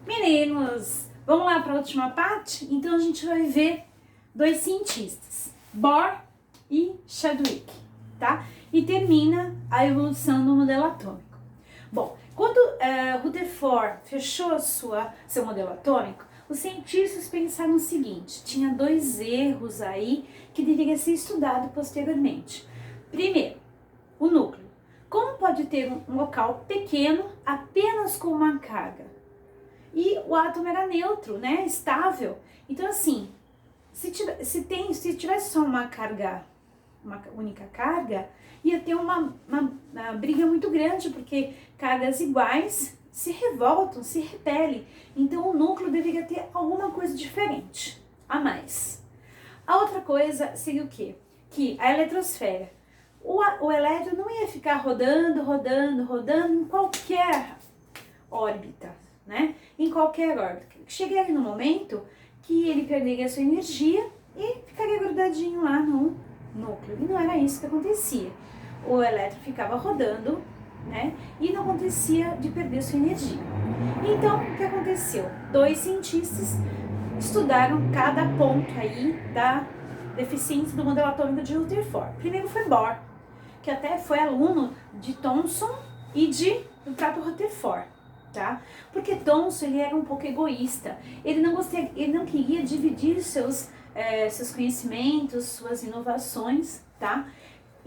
Meninos, vamos lá para a última parte? Então a gente vai ver dois cientistas, Bohr e Chadwick, tá? E termina a evolução do modelo atômico. Bom, quando Rutherford fechou seu modelo atômico, os cientistas pensaram o seguinte: tinha dois erros aí que deveriam ser estudados posteriormente. Primeiro, o núcleo. Como pode ter um local pequeno apenas com uma carga? E o átomo era neutro, né? Estável. Então, assim, se tivesse só uma única carga, ia ter uma briga muito grande, porque cargas iguais se revoltam, se repelem. Então, o núcleo deveria ter alguma coisa diferente, a mais. A outra coisa seria o quê? Que a eletrosfera. O elétron não ia ficar rodando em qualquer órbita, né? Em qualquer órbita. Chegaria no momento que ele perderia a sua energia e ficaria grudadinho lá no núcleo. E não era isso que acontecia. O elétron ficava rodando, né? E não acontecia de perder sua energia. Então, o que aconteceu? Dois cientistas estudaram cada ponto aí da deficiência do modelo atômico de Rutherford. Primeiro foi Bohr, que até foi aluno de Thomson e do próprio Rutherford, tá? Porque Thomson, ele era um pouco egoísta, ele não queria dividir seus conhecimentos, suas inovações, tá?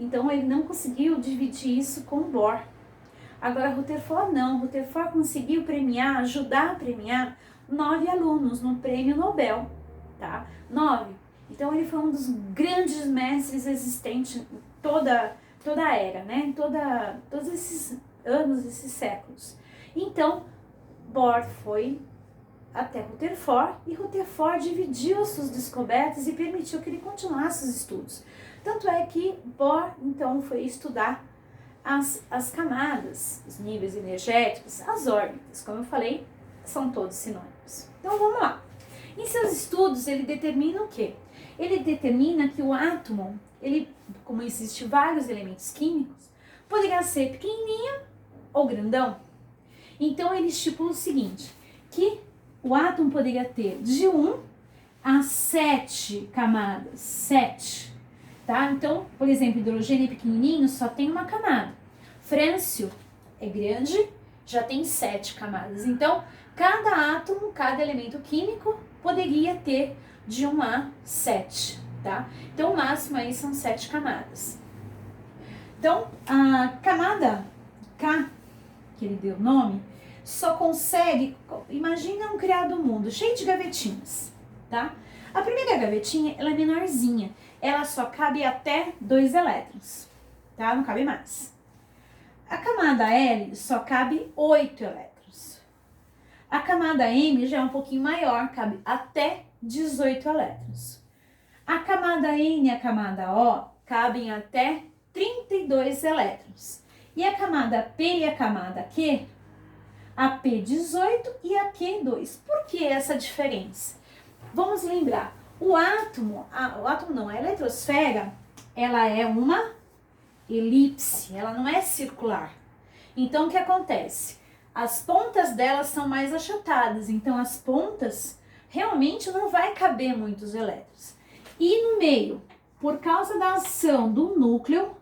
Então ele não conseguiu dividir isso com Bohr. Agora Rutherford não, Rutherford conseguiu ajudar a premiar 9 alunos no prêmio Nobel, tá? 9. Então ele foi um dos grandes mestres existentes em toda a era, né? Todos esses anos, esses séculos. Então, Bohr foi até Rutherford e Rutherford dividiu suas descobertas e permitiu que ele continuasse os estudos. Tanto é que Bohr, então, foi estudar as camadas, os níveis energéticos, as órbitas. Como eu falei, são todos sinônimos. Então, vamos lá. Em seus estudos, ele determina o quê? Ele determina que o átomo, como existem vários elementos químicos, poderia ser pequenininho ou grandão. Então, ele estipula o seguinte, que o átomo poderia ter de 1 a 7 camadas, 7, tá? Então, por exemplo, hidrogênio é pequenininho, só tem uma camada. Frâncio é grande, já tem 7 camadas. Então, cada átomo, cada elemento químico poderia ter de 1 a 7, tá? Então, o máximo aí são 7 camadas. Então, a camada K, que ele deu o nome, só consegue, imagina um criado mundo cheio de gavetinhas, tá? A primeira gavetinha, ela é menorzinha, ela só cabe até 2 elétrons, tá? Não cabe mais. A camada L só cabe 8 elétrons. A camada M já é um pouquinho maior, cabe até 18 elétrons. A camada N e a camada O cabem até 32 elétrons. E a camada P e a camada Q, a P18 e a Q2. Por que essa diferença? Vamos lembrar, a eletrosfera, ela é uma elipse, ela não é circular. Então, o que acontece? As pontas delas são mais achatadas, então as pontas realmente não vai caber muitos elétrons. E no meio, por causa da ação do núcleo,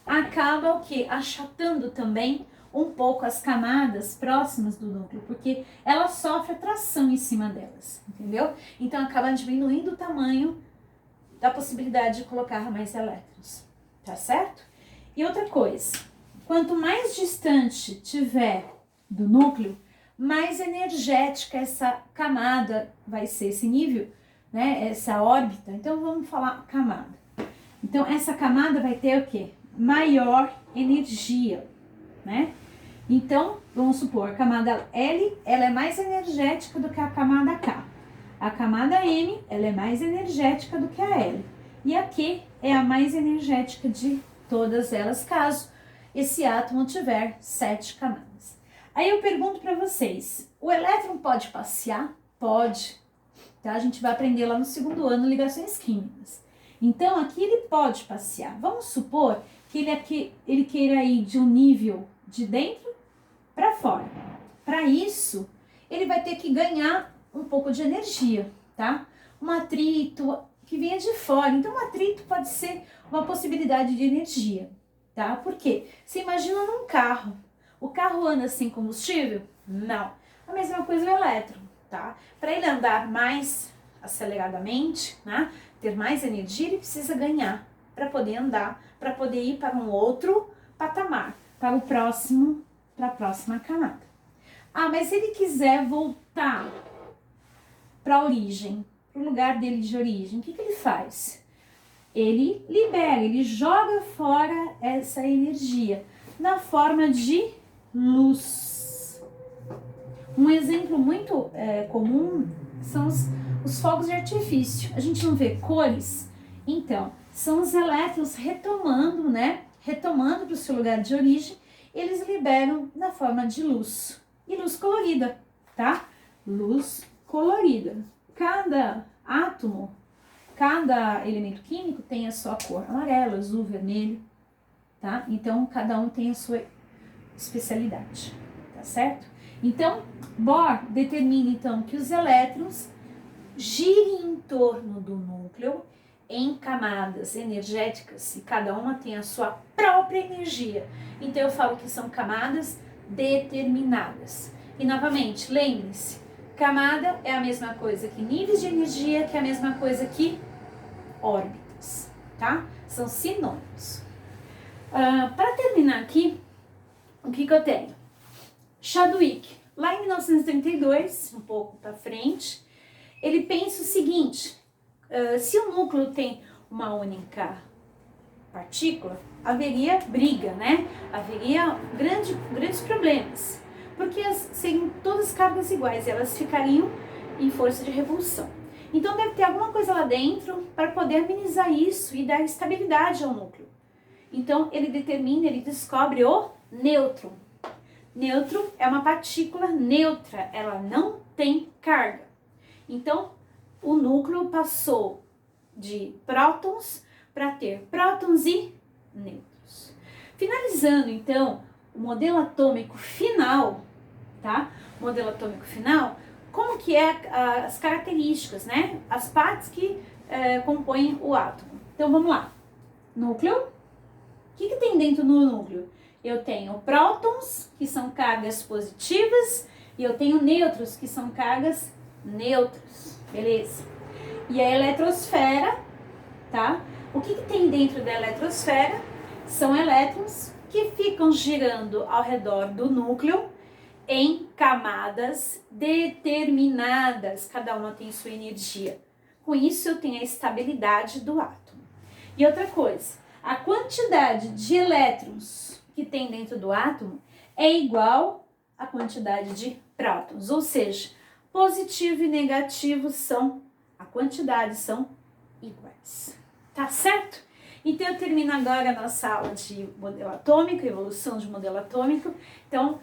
acaba o quê? Achatando também um pouco as camadas próximas do núcleo, porque ela sofre atração em cima delas, entendeu? Então acaba diminuindo o tamanho da possibilidade de colocar mais elétrons, tá certo? E outra coisa, quanto mais distante tiver do núcleo, mais energética essa camada vai ser, esse nível, né? Essa órbita. Então vamos falar camada. Então essa camada vai ter o quê? Maior energia, né? Então, vamos supor, a camada L, ela é mais energética do que a camada K. A camada M, ela é mais energética do que a L. E a Q é a mais energética de todas elas, caso esse átomo tiver 7 camadas. Aí eu pergunto para vocês, o elétron pode passear? Pode. Tá? A gente vai aprender lá no 2º ano ligações químicas. Então, aqui ele pode passear. Vamos supor que ele queira ir de um nível de dentro para fora. Para isso, ele ele vai ter que ganhar um pouco de energia, tá? Um atrito que venha de fora. Então, um atrito pode ser uma possibilidade de energia, tá? Por quê? Você imagina num carro. O carro anda sem combustível? Não. A mesma coisa o elétron, tá? Para ele andar mais aceleradamente, né? Ter mais energia, ele precisa ganhar para poder andar, para poder ir para um outro patamar, para a próxima camada. Ah, mas se ele quiser voltar para a origem, para o lugar dele de origem, o que ele faz? Ele libera, ele joga fora essa energia na forma de luz. Um exemplo muito comum são os fogos de artifício. A gente não vê cores? Então, são os elétrons retomando, né? Retomando para o seu lugar de origem, eles liberam na forma de luz. E luz colorida, tá? Luz colorida. Cada átomo, cada elemento químico tem a sua cor: amarelo, azul, vermelho, tá? Então, cada um tem a sua especialidade, tá certo? Então, Bohr determina então que os elétrons girem em torno do núcleo em camadas energéticas e cada uma tem a sua própria energia. Então, eu falo que são camadas determinadas. E novamente, lembre-se, camada é a mesma coisa que níveis de energia, que é a mesma coisa que órbitas, tá? São sinônimos. Para terminar aqui, o que eu tenho? Chadwick, lá em 1932, um pouco para frente, ele pensa o seguinte: se o núcleo tem uma única partícula, haveria briga, né? Haveria grandes problemas, porque seriam todas cargas iguais, elas ficariam em força de repulsão. Então deve ter alguma coisa lá dentro para poder amenizar isso e dar estabilidade ao núcleo. Então ele descobre o nêutron. Nêutron é uma partícula neutra, ela não tem carga. Então o núcleo passou de prótons para ter prótons e nêutrons. Finalizando então o modelo atômico final, tá? O modelo atômico final, como que é as características, né? As partes que compõem o átomo. Então vamos lá. Núcleo. O que tem dentro do núcleo? Eu tenho prótons, que são cargas positivas, e eu tenho nêutrons, que são cargas neutras. Beleza? E a eletrosfera, tá? O que tem dentro da eletrosfera? São elétrons que ficam girando ao redor do núcleo em camadas determinadas. Cada uma tem sua energia. Com isso, eu tenho a estabilidade do átomo. E outra coisa, a quantidade de elétrons que tem dentro do átomo é igual à quantidade de prótons, ou seja, positivo e negativo a quantidade são iguais, tá certo? Então eu termino agora a nossa aula de modelo atômico, evolução de modelo atômico. Então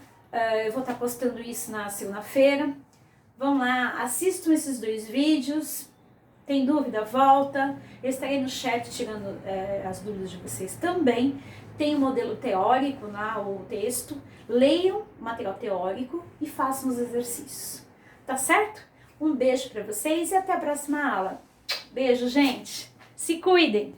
eu vou estar postando isso na segunda-feira. Vão lá, assistam esses 2 vídeos. Tem dúvida? Volta. Eu estarei no chat tirando as dúvidas de vocês também. Tem o modelo teórico lá, o texto. Leiam o material teórico e façam os exercícios. Tá certo? Um beijo para vocês e até a próxima aula. Beijo, gente. Se cuidem.